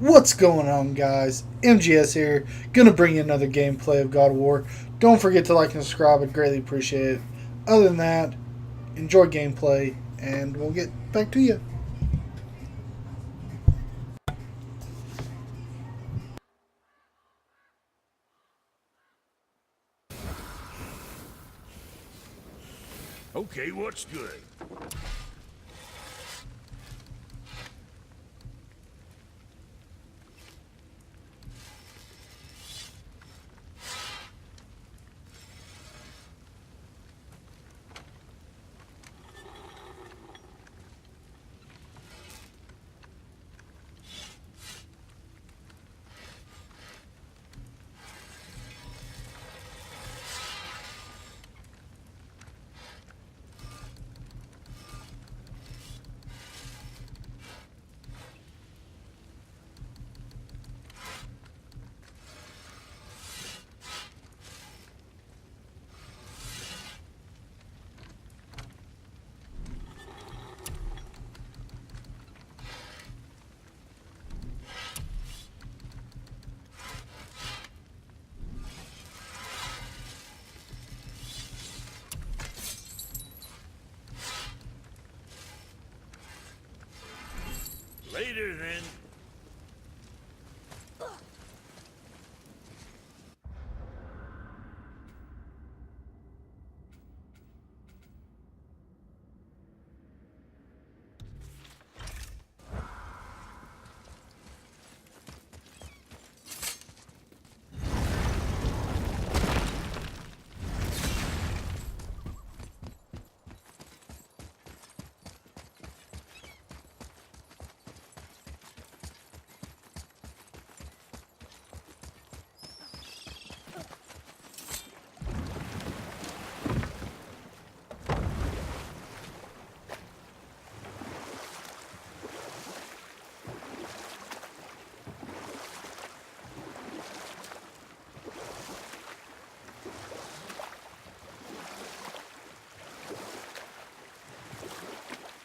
What's going on, guys? MGS here, gonna bring you another gameplay of God of War. Don't forget to like and subscribe, I'd greatly appreciate it. Other than that, enjoy gameplay, and we'll get back to you. Okay, what's good? Later, then.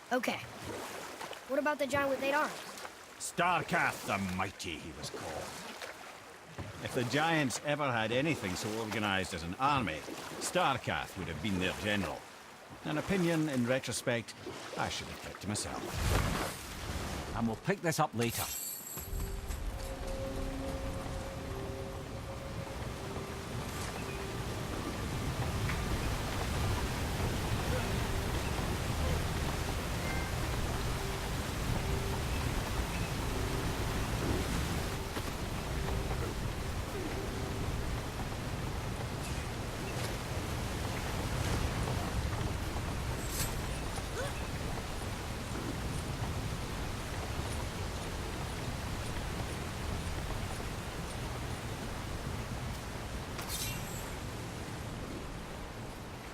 Okay. What about the giant with 8 arms? Starkath the Mighty, he was called. If the Giants ever had anything so organized as an army, Starkath would have been their general. An opinion, in retrospect, I should have kept to myself. And we'll pick this up later.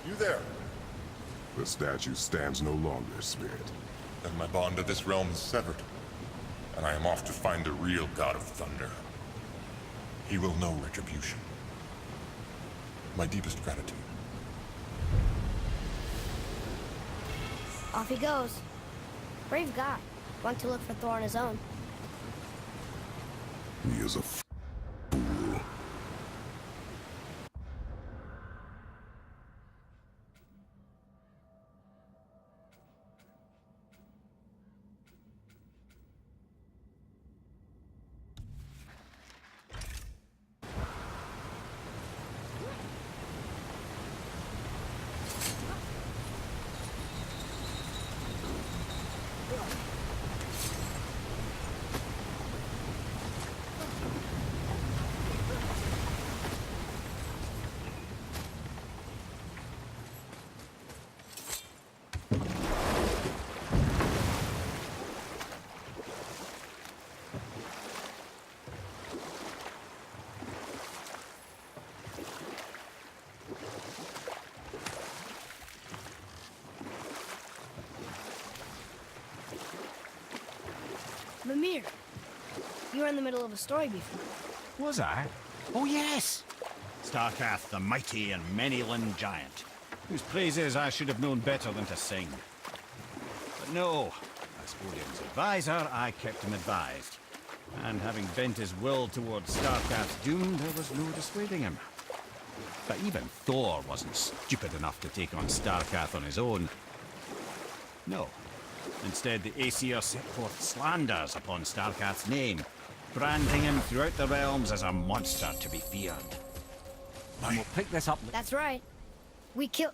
You there? The statue stands no longer, Spirit. Then my bond to this realm is severed, and I am off to find the real God of Thunder. He will know retribution. My deepest gratitude. Off he goes. Brave guy. Went to look for Thor on his own. He is a fool. Mimir, you were in the middle of a story before. Was I? Oh yes! Starkath the Mighty and many-limbed giant, whose praises I should have known better than to sing. But no, as Odin's advisor, I kept him advised. And having bent his will towards Starkath's doom, there was no dissuading him. But even Thor wasn't stupid enough to take on Starkath on his own. No. Instead, the Aesir set forth slanders upon Starkath's name, branding him throughout the realms as a monster to be feared. And we'll pick this up. That's right. We killed...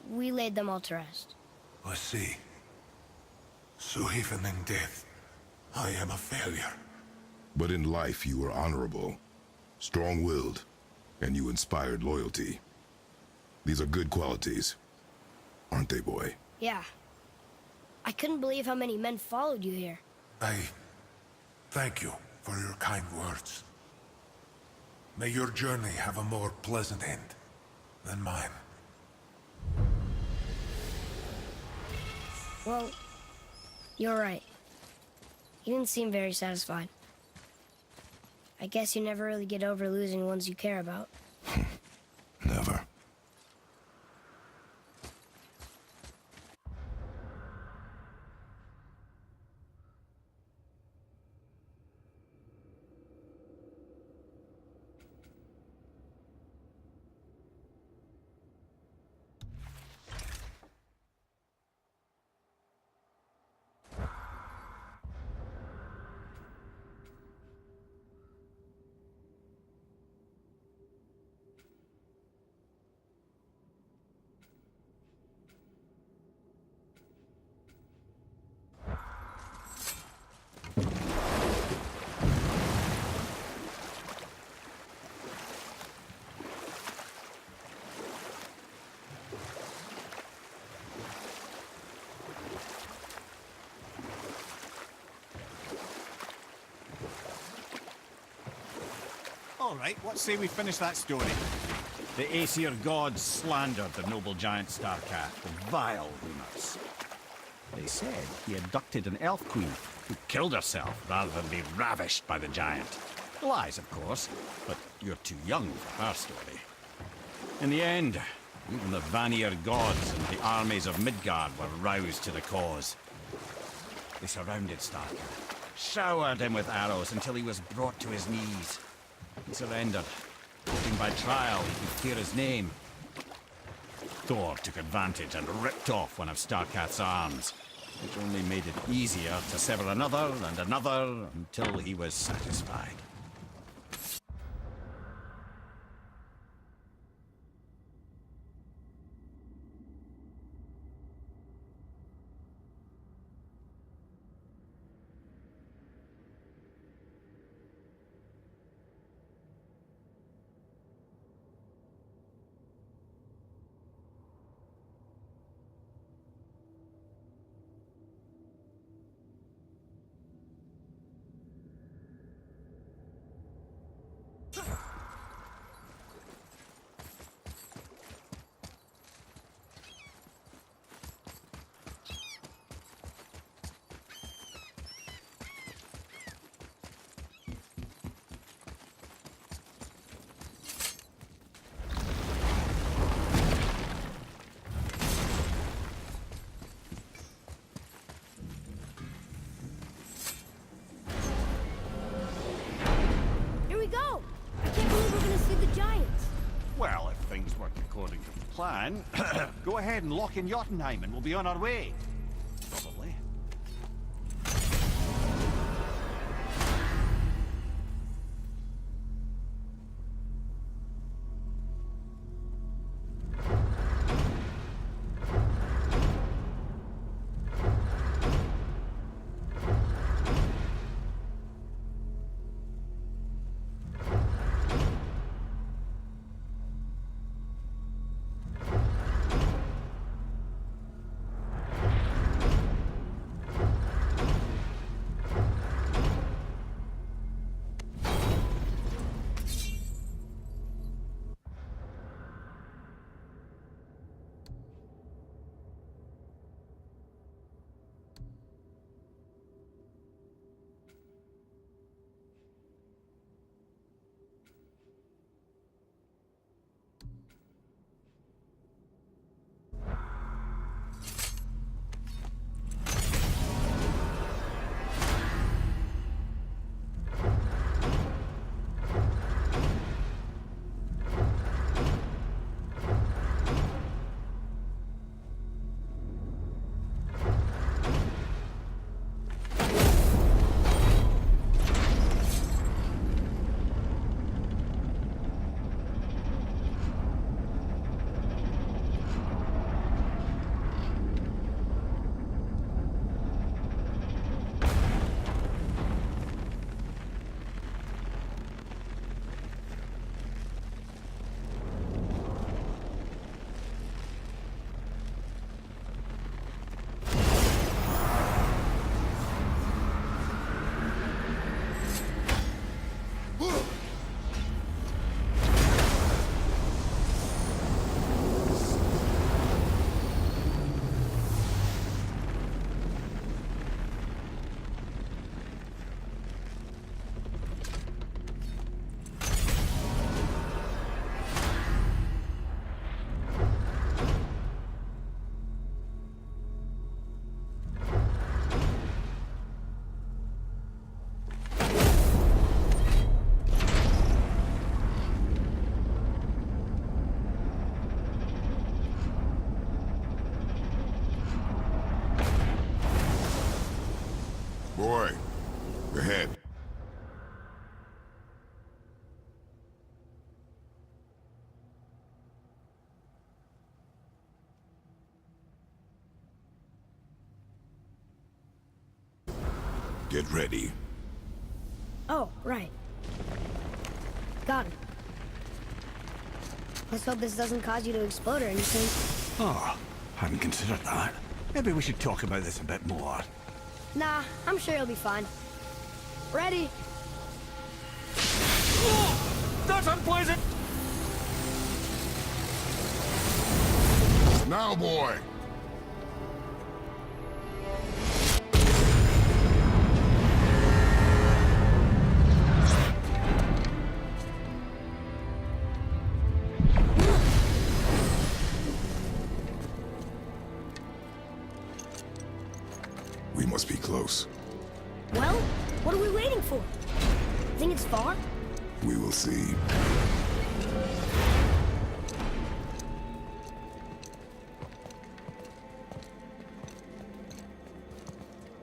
we laid them all to rest. I see. So even in death, I am a failure. But in life you were honorable, strong-willed, and you inspired loyalty. These are good qualities, aren't they, boy? Yeah. I couldn't believe how many men followed you here. I thank you for your kind words. May your journey have a more pleasant end than mine. Well, you're right. You didn't seem very satisfied. I guess you never really get over losing ones you care about. Never. All right, what say we finish that story? The Aesir gods slandered the noble giant Starkath with vile rumors. They said he abducted an elf queen who killed herself rather than be ravished by the giant. Lies, of course, but you're too young for her story. In the end, even the Vanir gods and the armies of Midgard were roused to the cause. They surrounded Starkath, showered him with arrows until he was brought to his knees. He surrendered, hoping by trial he could clear his name. Thor took advantage and ripped off one of Starkath's arms, which only made it easier to sever another and another until he was satisfied. Here we go! I can't believe we're gonna see the giants. Well, if things work according to the plan, go ahead and lock in Jotunheim and we'll be on our way. Probably. Boy, ahead. Get ready. Oh, right. Got it. Let's hope this doesn't cause you to explode or anything. Oh, hadn't considered that. Maybe we should talk about this a bit more. Nah, I'm sure you'll be fine. Ready? That's unpleasant! Now, boy! We must be close. Well, what are we waiting for? Think it's far? We will see.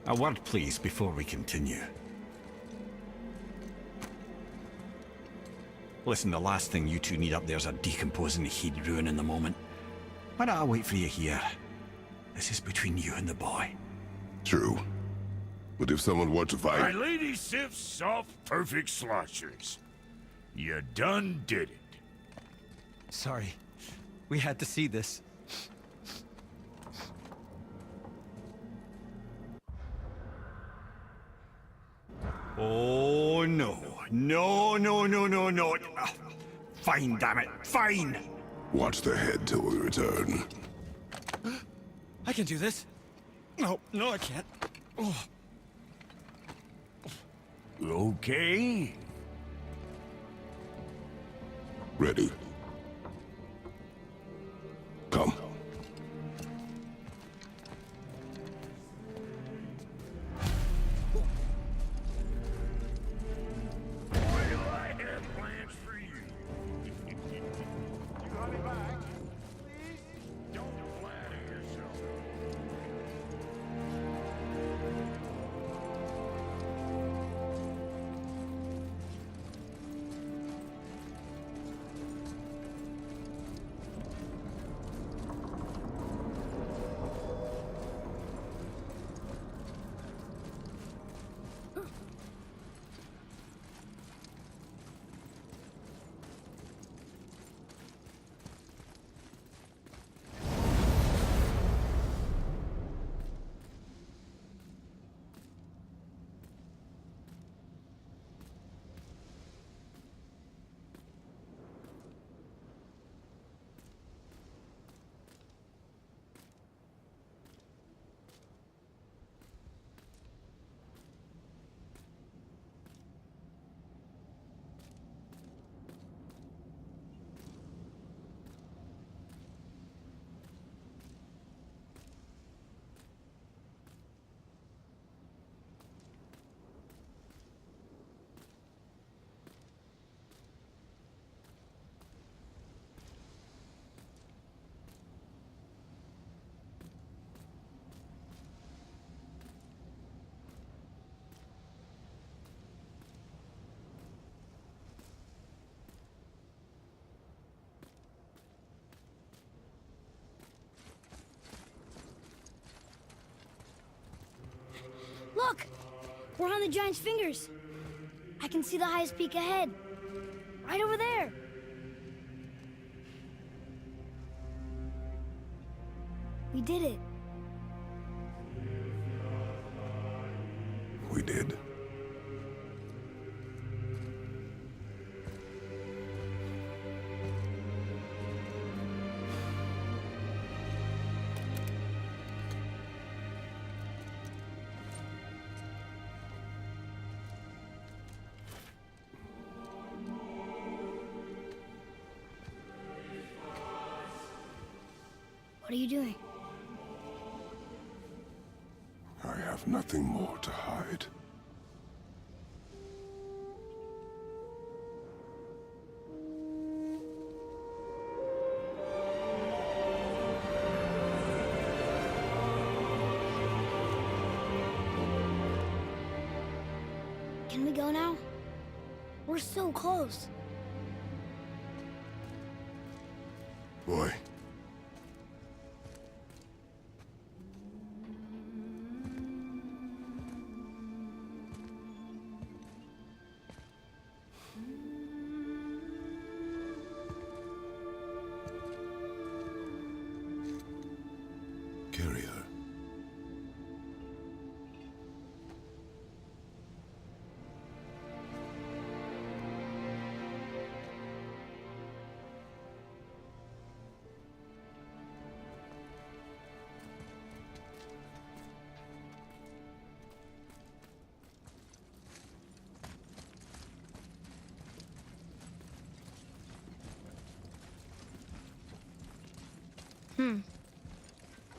A word, please, before we continue. Listen, the last thing you two need up there's a decomposing heat ruin in the moment. Why don't I wait for you here? This is between you and the boy. True. But if someone were to My fight... lady sips soft, perfect sloshers. You done did it. Sorry. We had to see this. Oh, no. No, no, no, no, no. Fine, damn it. Fine! Watch the head till we return. I can do this. No, no, I can't. Oh. Okay. Ready. Come. Why do I have plans for you? You got me back. Please don't flatter yourself. Look! We're on the giant's fingers. I can see the highest peak ahead. Right over there. We did it. We did. What are you doing? I have nothing more to hide. Can we go now? We're so close. Boy. Carry her.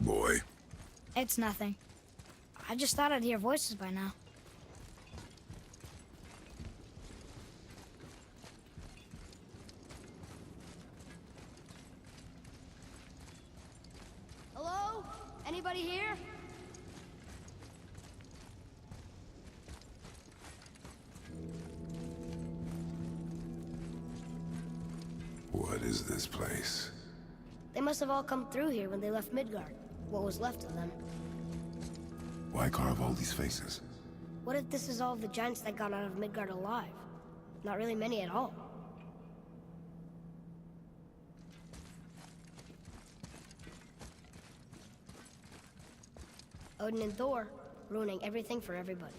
Boy. It's nothing. I just thought I'd hear voices by now. Hello? Anybody here? What is this place? They must have all come through here when they left Midgard. What was left of them. Why carve all these faces? What if this is all of the giants that got out of Midgard alive? Not really many at all. Odin and Thor, ruining everything for everybody.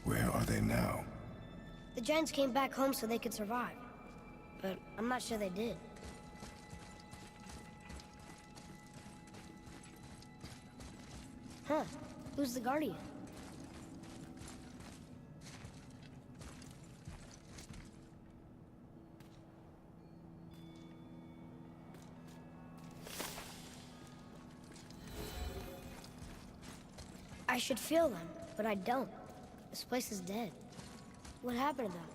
Where are they now? The giants came back home so they could survive. But I'm not sure they did. Huh. Who's the Guardian? I should feel them, but I don't. This place is dead. What happened to them?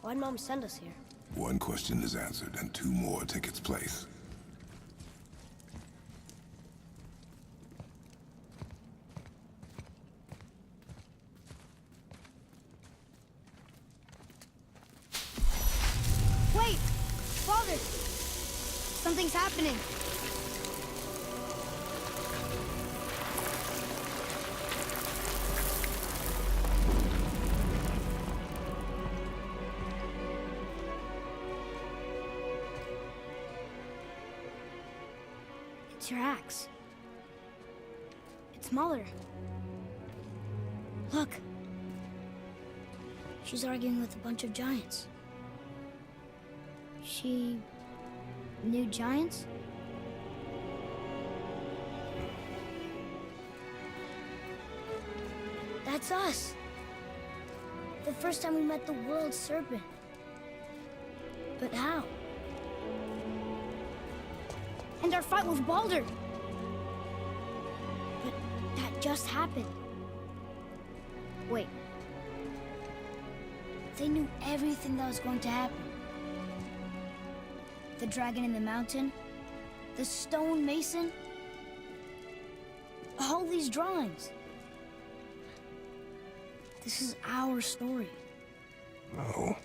Why'd Mom send us here? One question is answered, and two more take its place. Wait! Father! Something's happening! It's your axe. It's Muller. Look! She's arguing with a bunch of giants. She knew giants? That's us. The first time we met the world serpent. But how? And our fight with Baldur. But that just happened. Wait. They knew everything that was going to happen. The dragon in the mountain, the stone mason, all these drawings. This is our story. No.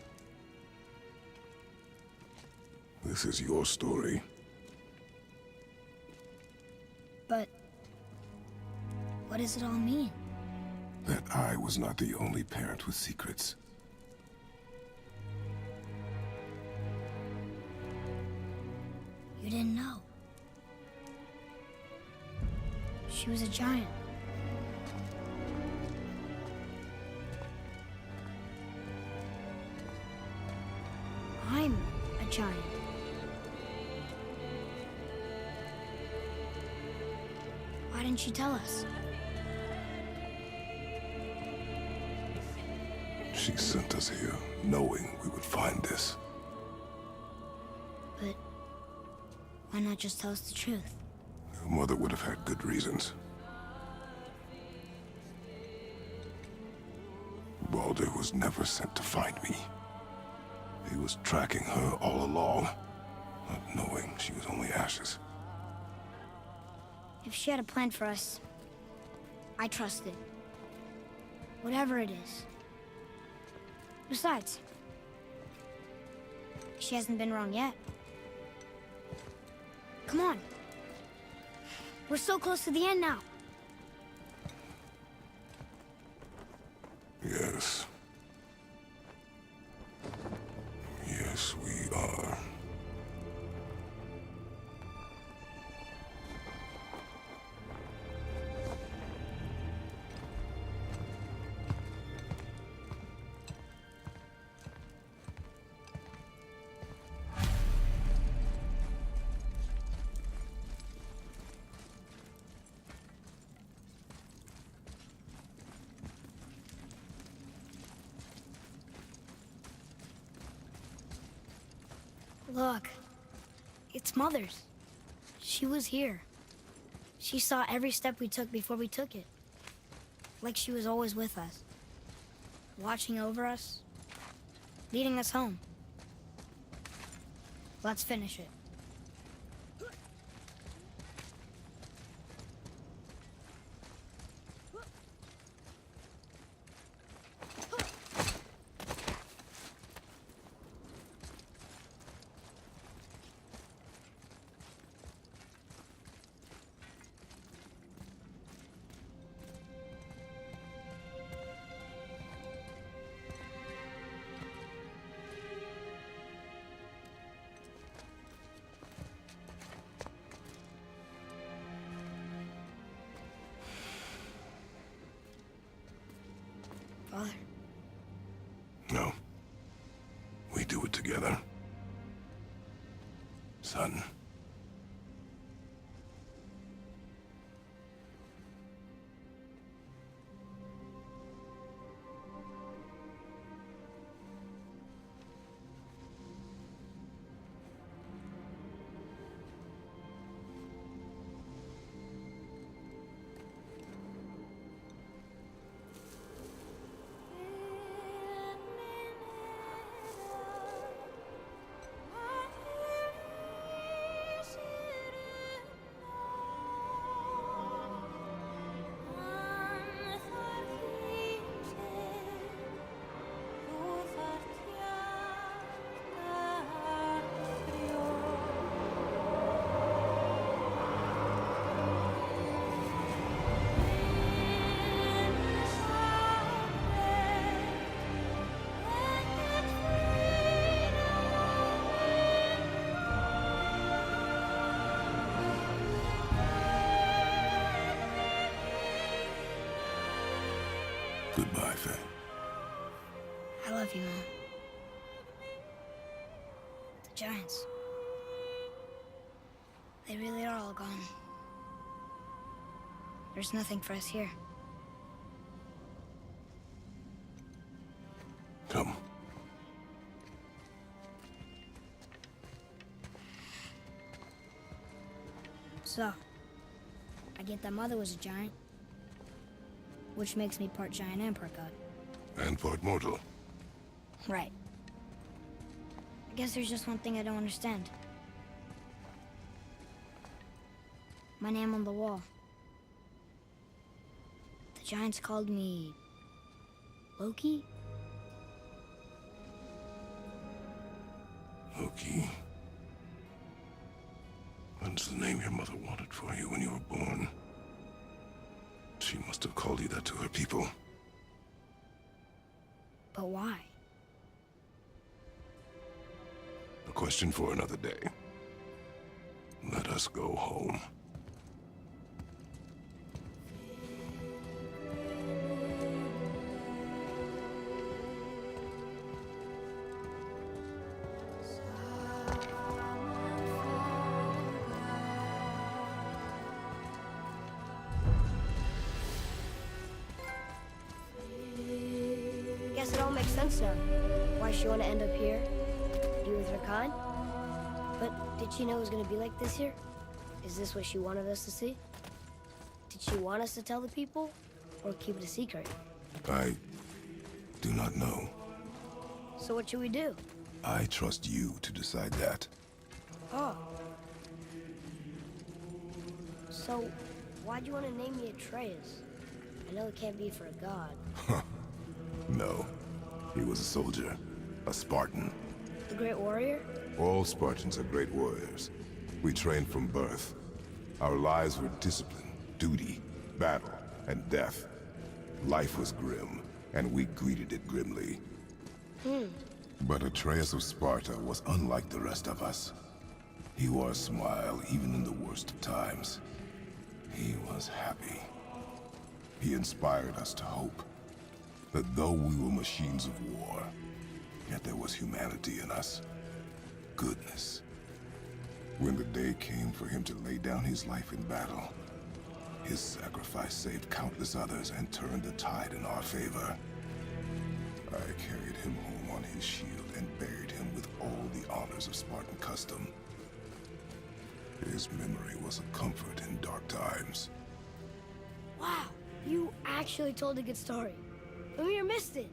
This is your story. But what does it all mean? That I was not the only parent with secrets. You didn't know. She was a giant. I'm a giant. Why didn't she tell us? She sent us here, knowing we would find this. But why not just tell us the truth? Your mother would have had good reasons. Baldur elder was never sent to find me. He was tracking her all along, not knowing she was only ashes. If she had a plan for us, I trust it. Whatever it is. Besides, she hasn't been wrong yet. Come on. We're so close to the end now. Yes. Yes, we are. Look, it's Mother's. She was here. She saw every step we took before we took it. Like she was always with us. Watching over us. Leading us home. Let's finish it. Father. No. We do it together. Son. Goodbye, Faye. I love you, Mom. The Giants. They really are all gone. There's nothing for us here. Come. So, I get that Mother was a giant, which makes me part giant and part god. And part mortal. Right. I guess there's just one thing I don't understand. My name on the wall. The Giants called me... Loki? Loki. That's the name your mother wanted for you when you were born. She must have called you that to her people. But why? A question for another day. Let us go home. Guess it all makes sense now. Why she want to end up here? Be with her kind? But did she know it was going to be like this here? Is this what she wanted us to see? Did she want us to tell the people? Or keep it a secret? I do not know. So what should we do? I trust you to decide that. Oh. So, why'd you want to name me Atreus? I know it can't be for a god. No. He was a soldier. A Spartan. The Great Warrior? All Spartans are great warriors. We trained from birth. Our lives were discipline, duty, battle, and death. Life was grim, and we greeted it grimly. But Atreus of Sparta was unlike the rest of us. He wore a smile even in the worst of times. He was happy. He inspired us to hope that though we were machines of war, yet there was humanity in us. Goodness. When the day came for him to lay down his life in battle, his sacrifice saved countless others and turned the tide in our favor. I carried him home on his shield and buried him with all the honors of Spartan custom. His memory was a comfort in dark times. Wow, you actually told a good story. Mimir missed it.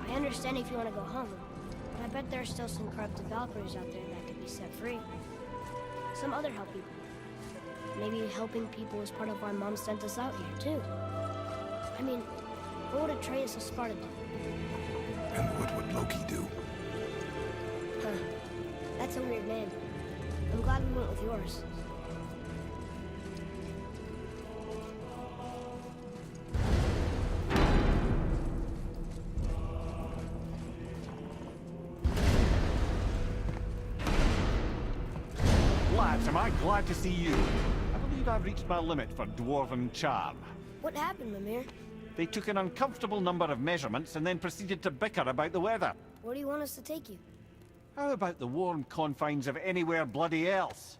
I understand if you want to go home, but I bet there are still some corrupted Valkyries out there that could be set free. Some other help people. Maybe helping people is part of why Mom sent us out here, too. I mean, what would Atreus of Sparta do? And what would Loki do? Huh. That's a weird name. I'm glad we went with yours. Lads, am I glad to see you. I believe I've reached my limit for dwarven charm. What happened, Mimir? They took an uncomfortable number of measurements and then proceeded to bicker about the weather. Where do you want us to take you? How about the warm confines of anywhere bloody else?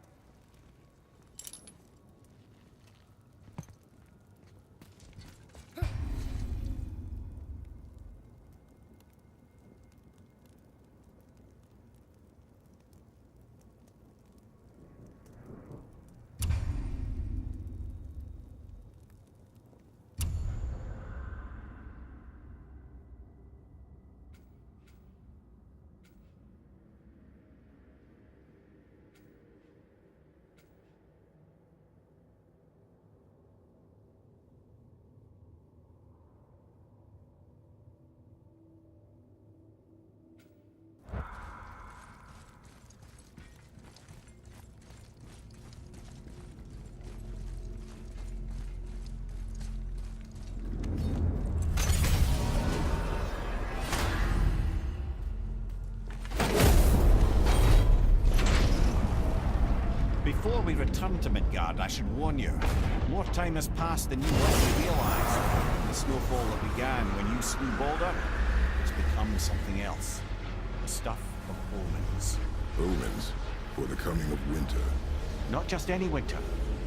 Before we return to Midgard, I should warn you. More time has passed than you likely realize. The snowfall that began when you slew Baldur has become something else. The stuff of omens. Omens for the coming of winter. Not just any winter,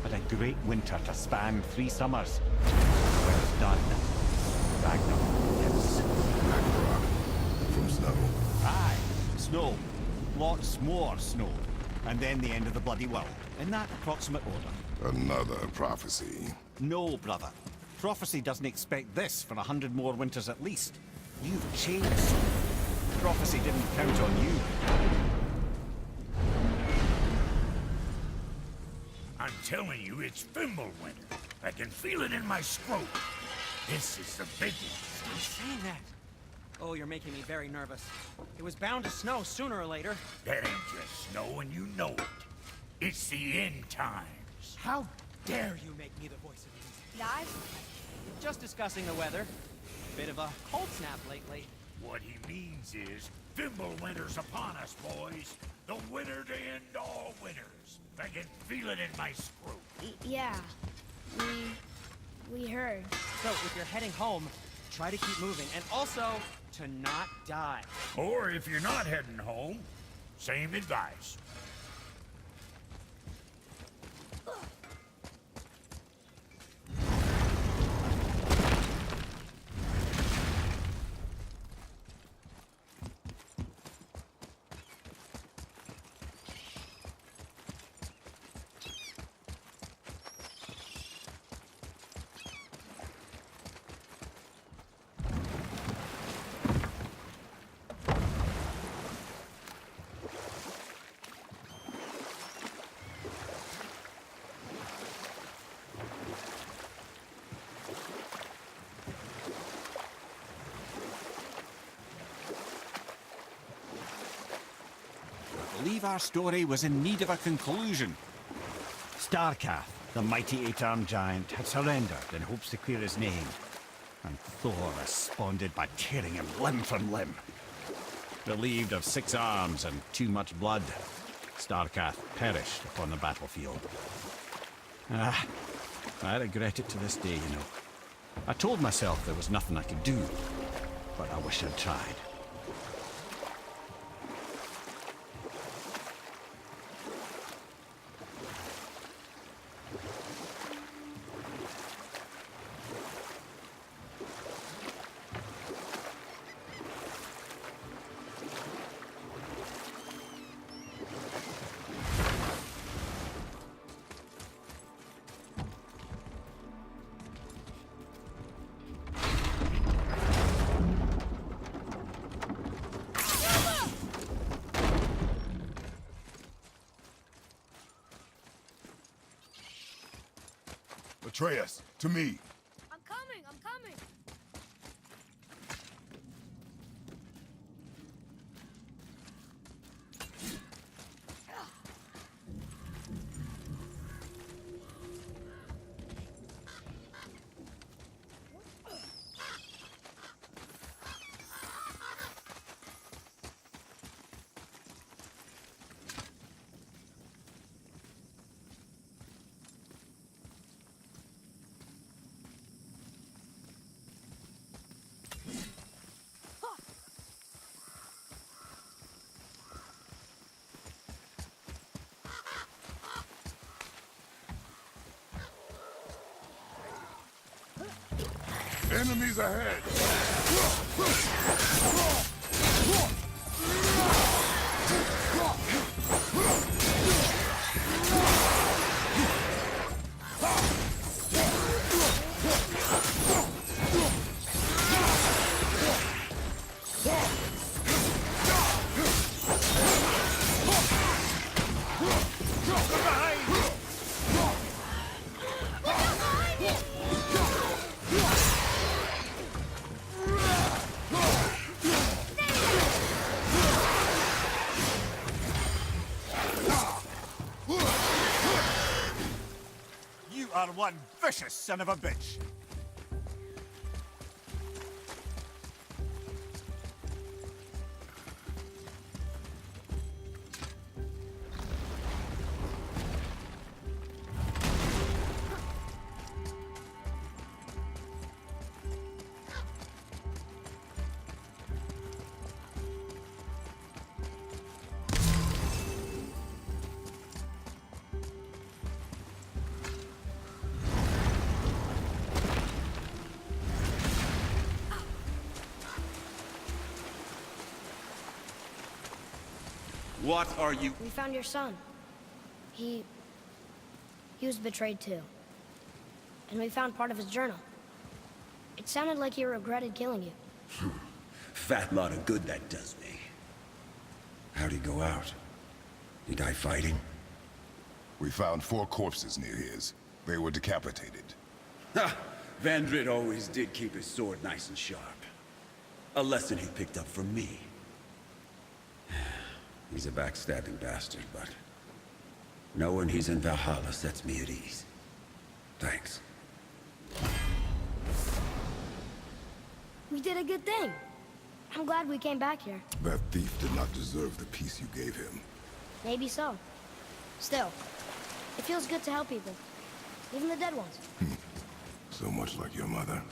but a great winter to span 3 summers. When it's done, Ragnarok lives. Ragnarok from snow. Aye, snow. Lots more snow. And then the end of the bloody world. In that approximate order. Another prophecy. No, brother. Prophecy doesn't expect this for 100 more winters at least. You've changed. Prophecy didn't count on you. I'm telling you, it's Fimbulwinter. I can feel it in my scrotum. This is the big one. Stop saying that. Oh, you're making me very nervous. It was bound to snow sooner or later. That ain't just snow, and you know it. It's the end times. How dare you make me the voice of reason? Guys? Just discussing the weather. Bit of a cold snap lately. What he means is, Fimbulwinter's upon us, boys. The winter to end all winters. I can feel it in my scrotum. Yeah. We heard. So, if you're heading home, try to keep moving. And also, to not die. Or if you're not heading home, same advice. believe our story was in need of a conclusion. Starkath, the mighty eight-armed giant, had surrendered in hopes to clear his name, and Thor responded by tearing him limb from limb. Relieved of 6 arms and too much blood, Starkath perished upon the battlefield. I regret it to this day, you know. I told myself there was nothing I could do, but I wish I'd tried. Atreus, to me. I'm coming, I'm coming. Enemies ahead! You are one vicious son of a bitch! What are you? We found your son. He was betrayed too. And we found part of his journal. It sounded like he regretted killing you. Fat lot of good that does me. How'd he go out? He die fighting? We found 4 corpses near his. They were decapitated. Ha! Vandrid always did keep his sword nice and sharp. A lesson he picked up from me. He's a backstabbing bastard, but knowing he's in Valhalla sets me at ease. Thanks. We did a good thing. I'm glad we came back here. That thief did not deserve the peace you gave him. Maybe so. Still, it feels good to help people. Even the dead ones. So much like your mother.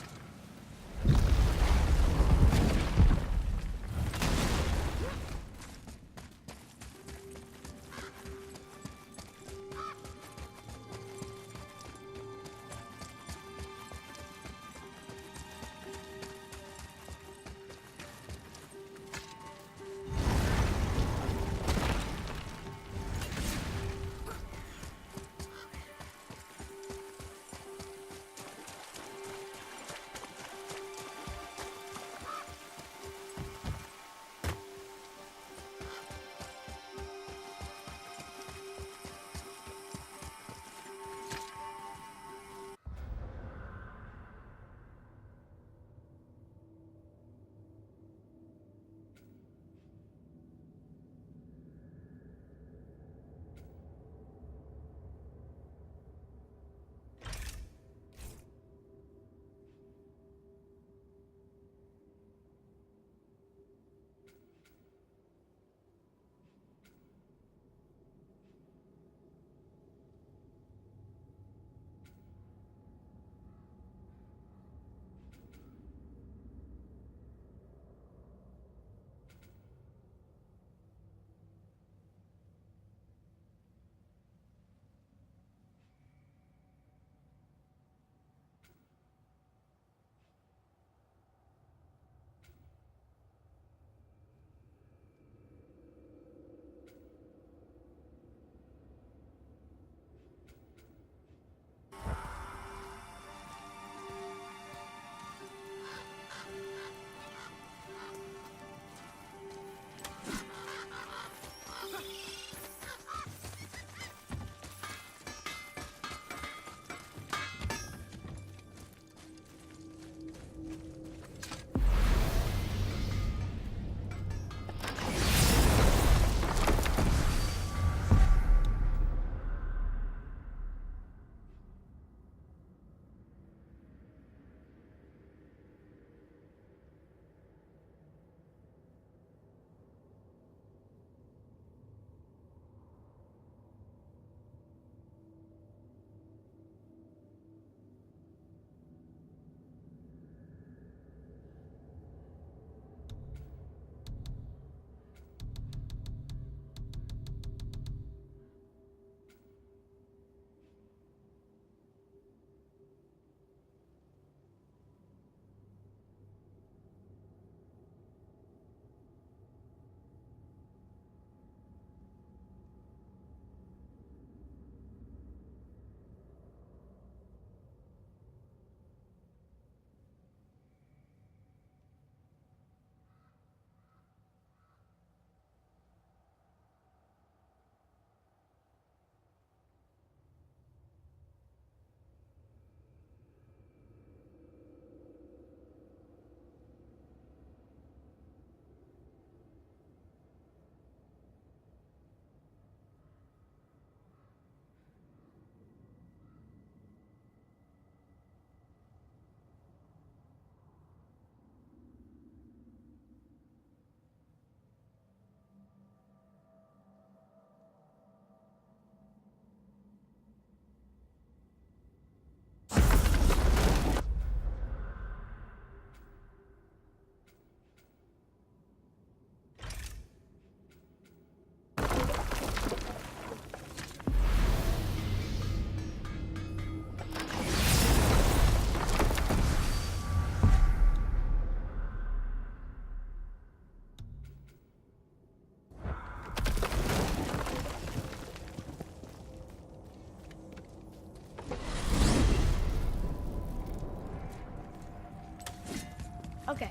Okay.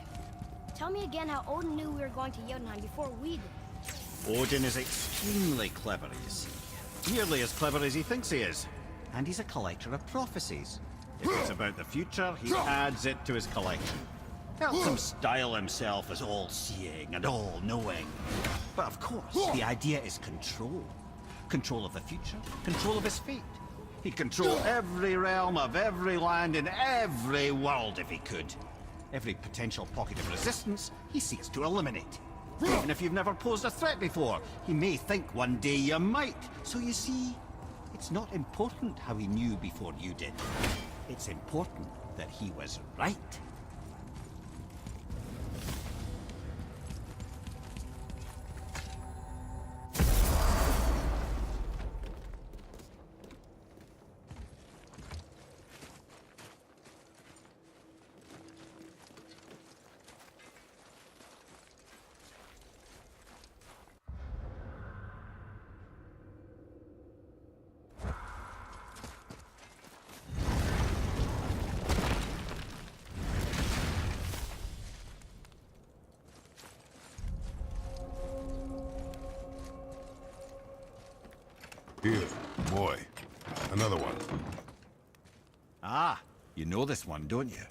Tell me again how Odin knew we were going to Jotunheim before we did. Odin is extremely clever, you see. Nearly as clever as he thinks he is. And he's a collector of prophecies. If it's about the future, he adds it to his collection. Helps him style himself as all-seeing and all-knowing. But of course, the idea is control. Control of the future, control of his fate. He'd control every realm of every land in every world if he could. Every potential pocket of resistance, he seeks to eliminate. Even if you've never posed a threat before, he may think one day you might. So you see, it's not important how he knew before you did. It's important that he was right. Here, boy. Another one. Ah, you know this one, don't you?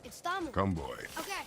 It's Damu. Come, boy. Okay.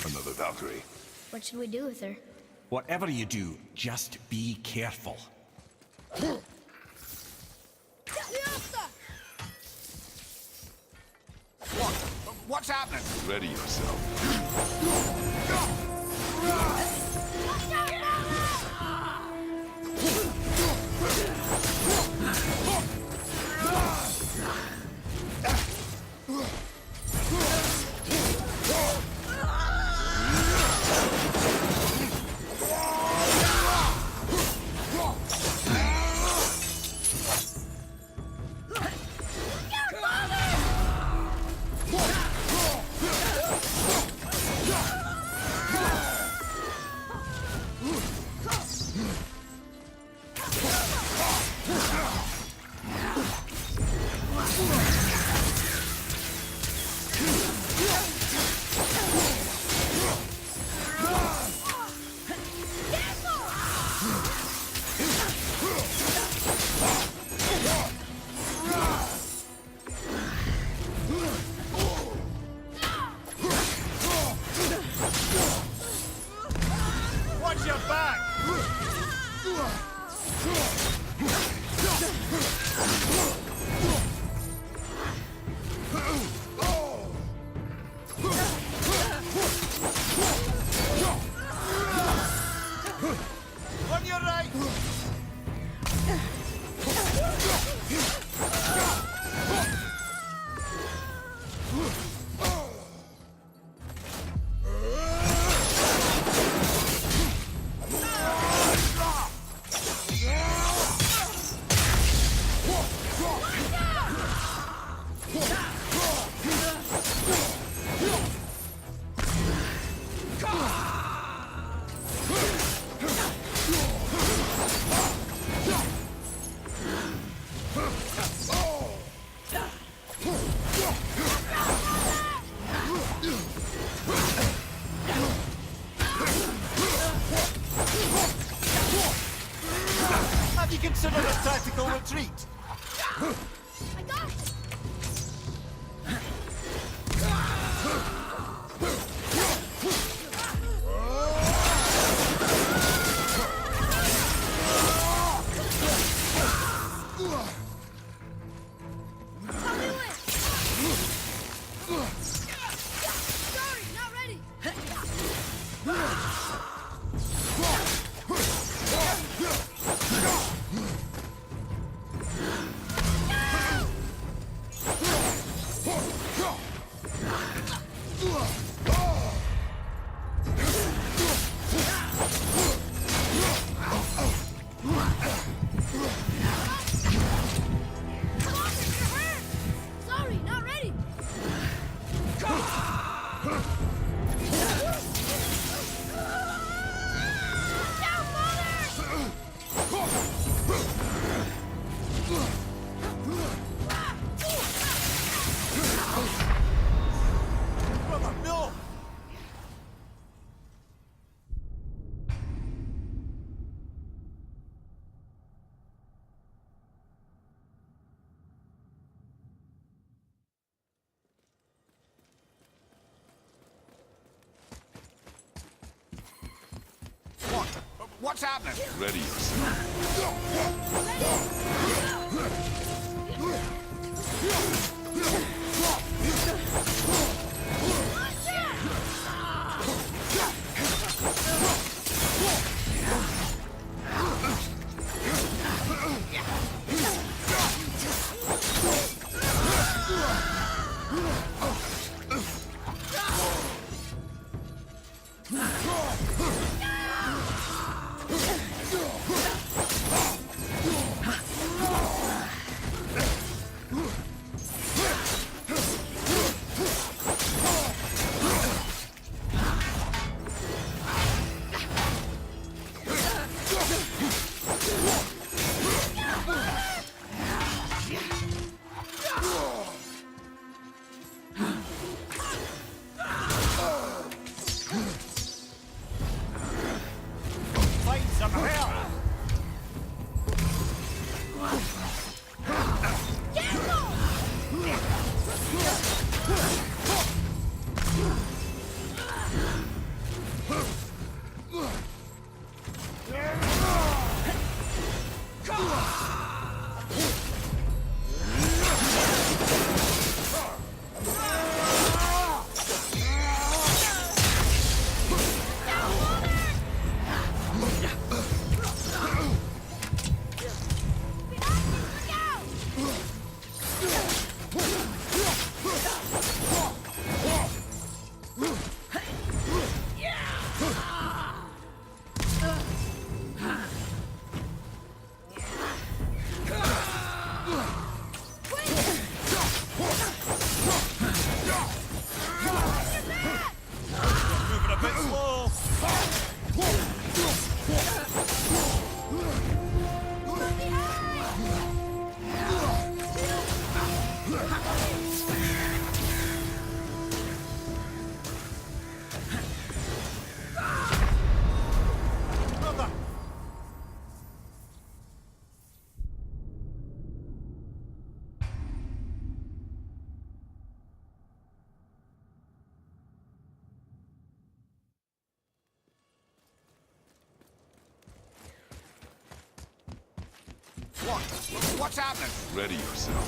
Another Valkyrie. What should we do with her? Whatever you do, just be careful. What's happening? Ready yourself. Watch your back! On your right! Have you considered a tactical retreat? I got it! Sorry, not ready. Sorry, not ready. Down, Brother, no! What? What's happening? Ready yourself. Find some hell! Moving a bit slow. Brother! What? What's happening? Ready yourself.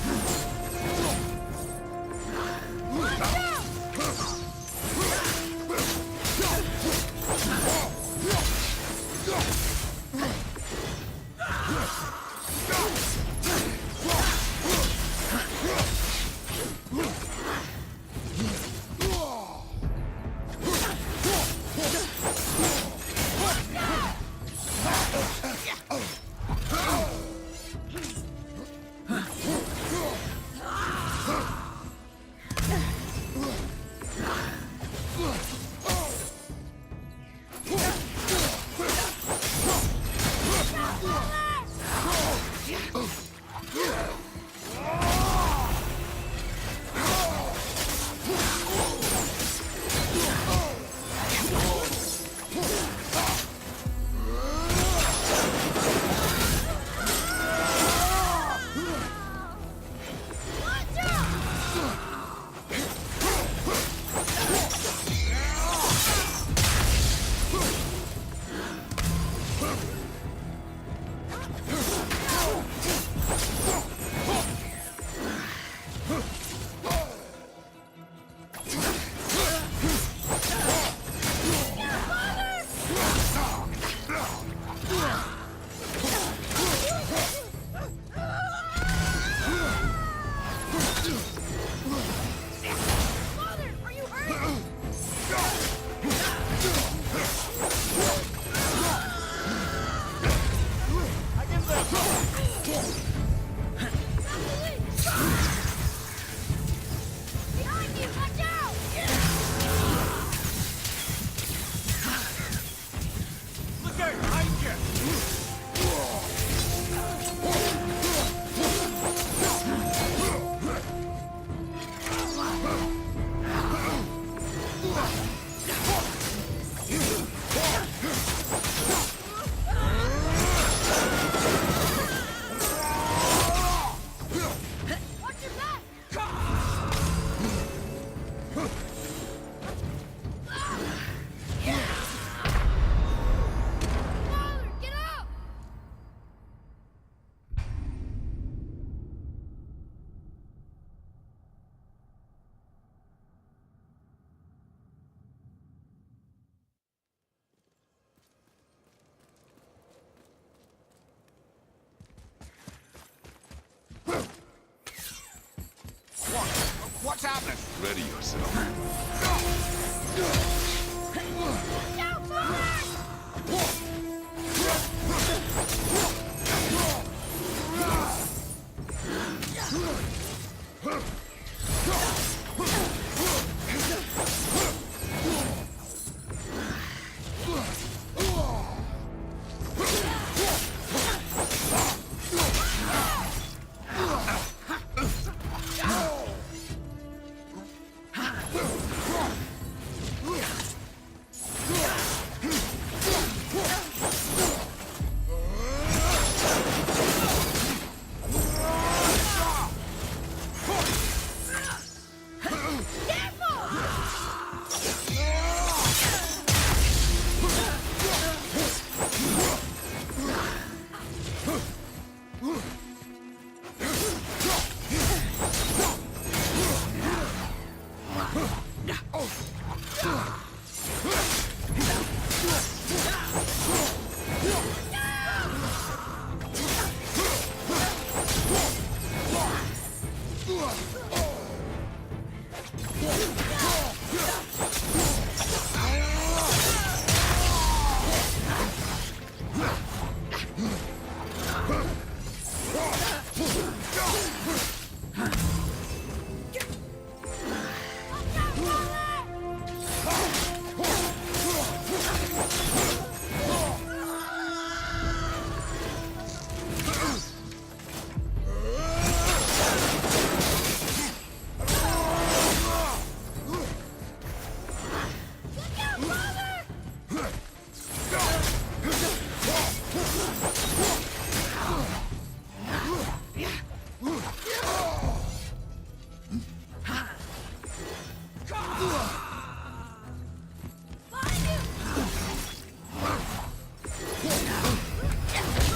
What's happening? Ready yourself.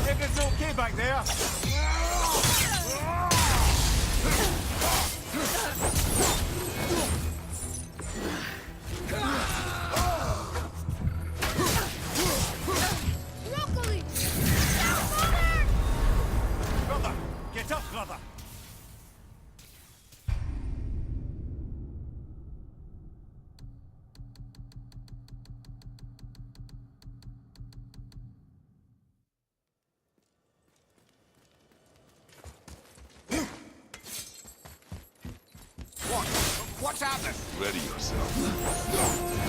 Everything's okay back there? Broccoli! Brother! Get up, brother! What? What's happening? Ready yourself.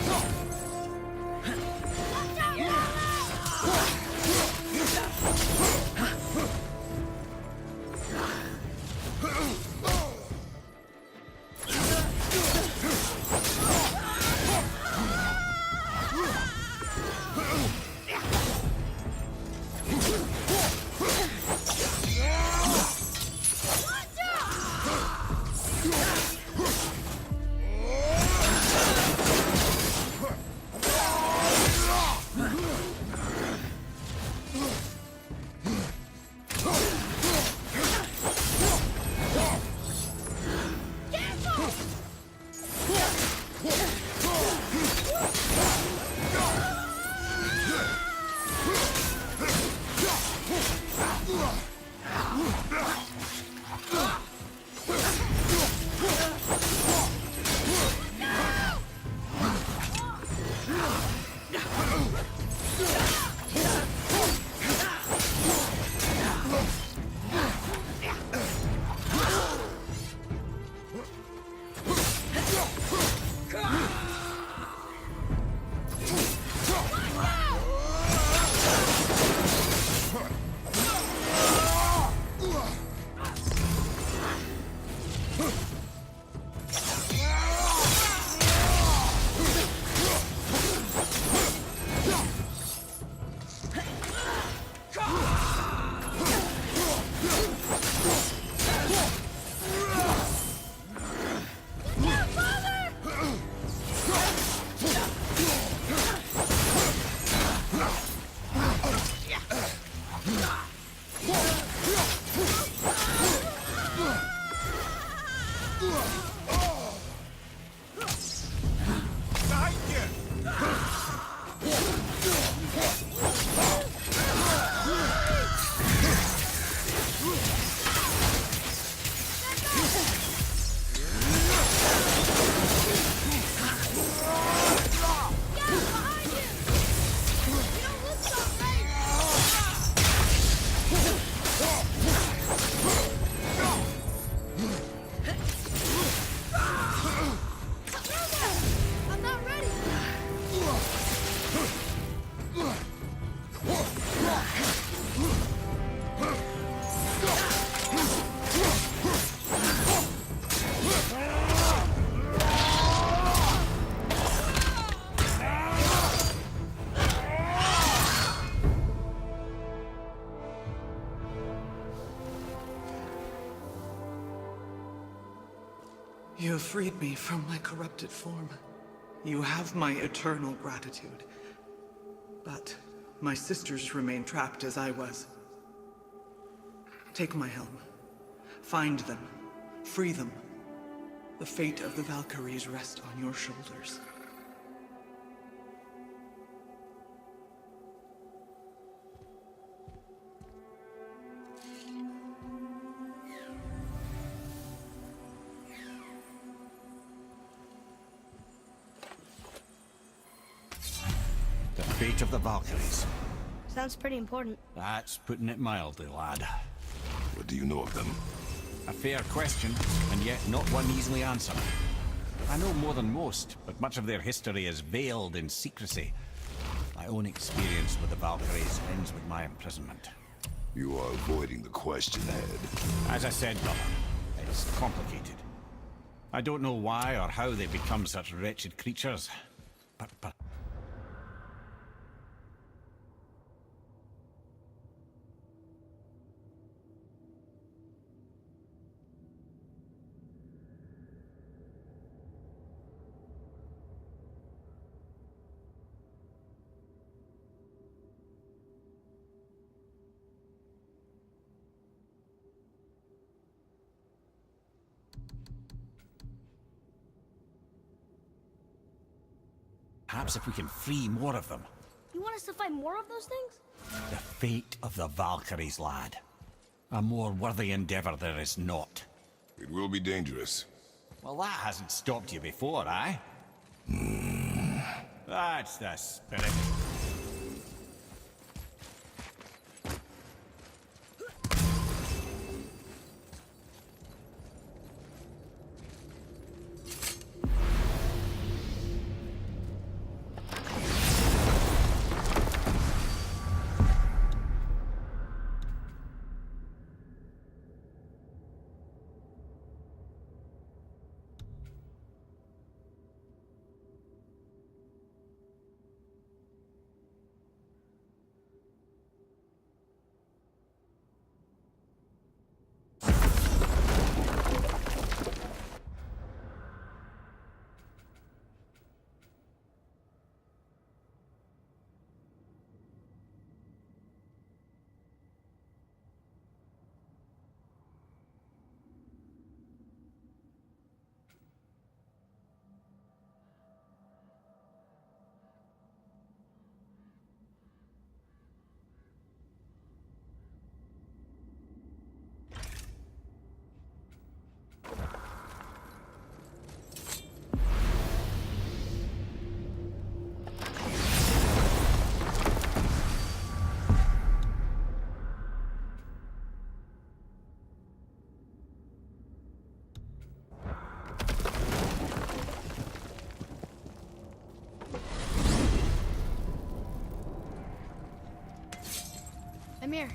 You have freed me from my corrupted form. You have my eternal gratitude. But my sisters remain trapped as I was. Take my helm. Find them. Free them. The fate of the Valkyries rests on your shoulders. The fate of the Valkyries. Sounds pretty important. That's putting it mildly, lad. What do you know of them? A fair question, and yet not one easily answered. I know more than most, but much of their history is veiled in secrecy. My own experience with the Valkyries ends with my imprisonment. You are avoiding the question, Head. As I said, brother, it's complicated. I don't know why or how they become such wretched creatures, but perhaps if we can free more of them. You want us to fight more of those things? The fate of the Valkyries, lad. A more worthy endeavor there is not. It will be dangerous. Well, that hasn't stopped you before, eh? That's the spirit. Amir,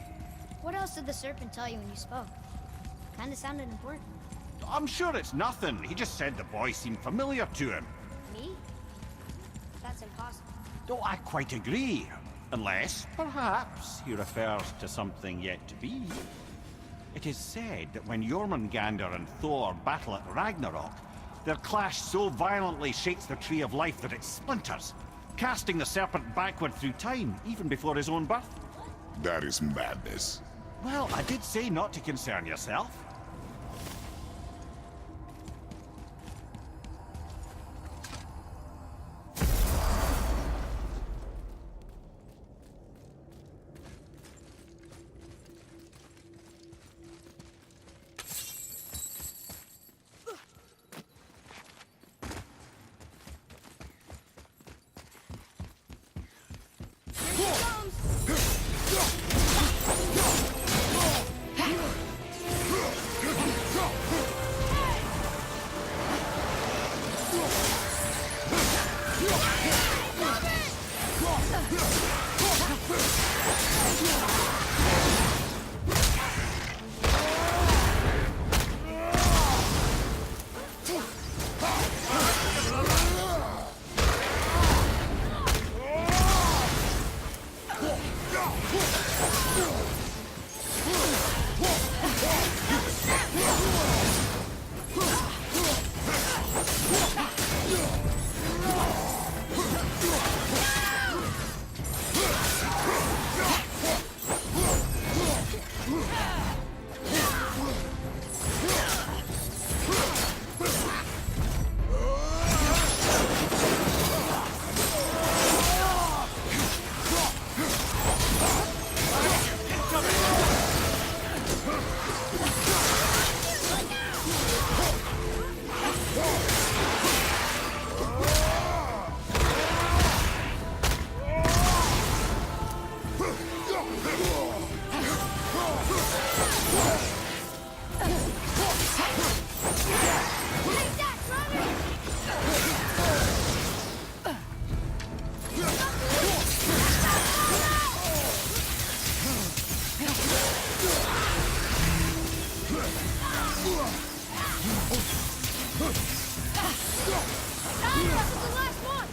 what else did the serpent tell you when you spoke? Kinda sounded important. I'm sure it's nothing. He just said the boy seemed familiar to him. Me? That's impossible. Don't I quite agree? Unless, perhaps, he refers to something yet to be. It is said that when Jormungandr and Thor battle at Ragnarok, their clash so violently shakes the Tree of Life that it splinters, casting the serpent backward through time, even before his own birth. That is madness. Well, I did say not to concern yourself. This is the last one!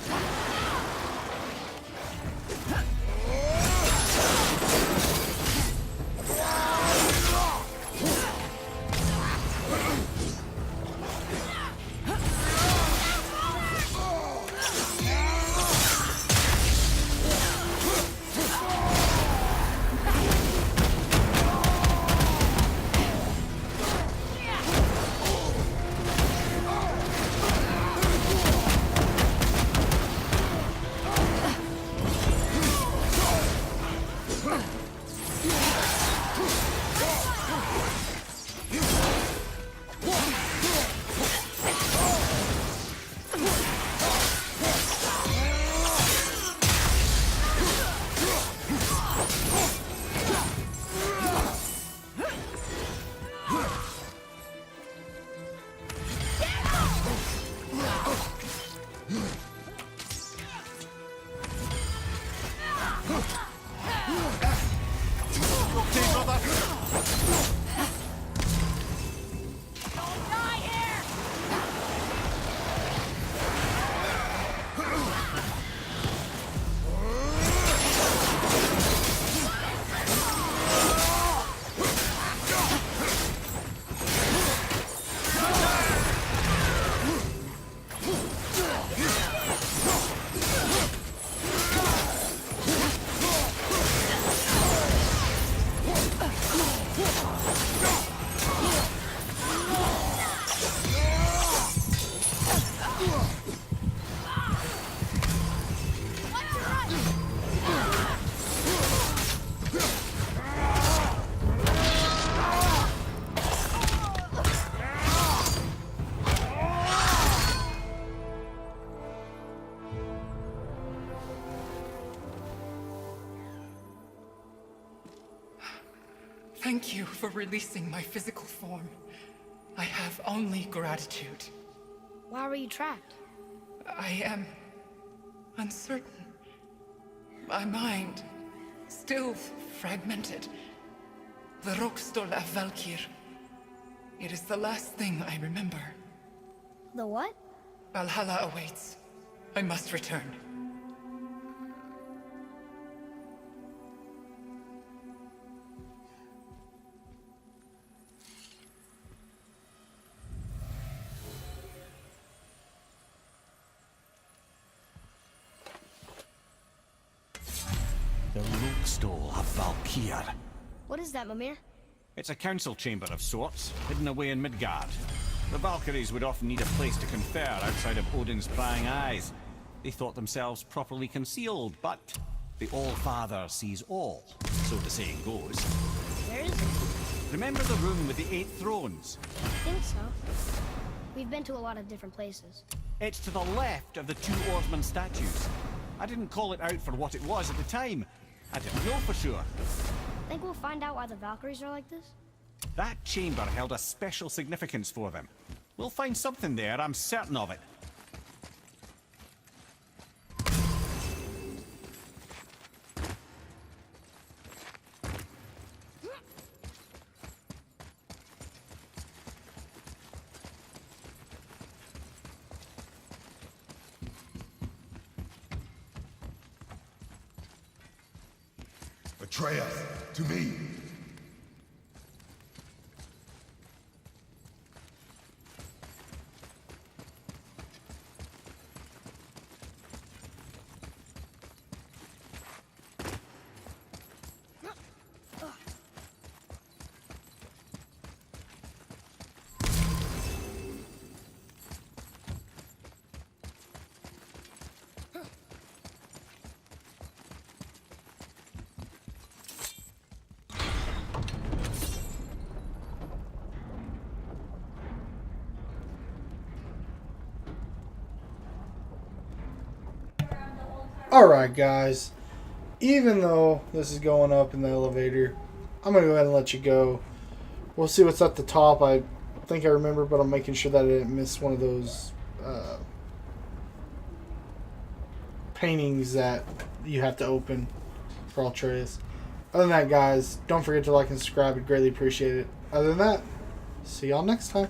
Thank you for releasing my physical form. I have only gratitude. Why were you trapped? I am uncertain. My mind still fragmented. The Rokstol of Valkyr. It is the last thing I remember. The what? Valhalla awaits. I must return. The Rokstol of Valkyr. What is that, Mimir? It's a council chamber of sorts, hidden away in Midgard. The Valkyries would often need a place to confer outside of Odin's prying eyes. They thought themselves properly concealed, but the All-Father sees all, so the saying goes. Where is it? Remember the room with the 8 thrones? I think so. We've been to a lot of different places. It's to the left of the 2 Oarsman statues. I didn't call it out for what it was at the time. I didn't know for sure. Think we'll find out why the Valkyries are like this? That chamber held a special significance for them. We'll find something there, I'm certain of it. Atreus, to me! Alright guys, even though this is going up in the elevator, I'm going to go ahead and let you go. We'll see what's at the top. I think I remember, but I'm making sure that I didn't miss one of those paintings that you have to open for Atreus. Other than that guys, don't forget to like and subscribe. I'd greatly appreciate it. Other than that, see y'all next time.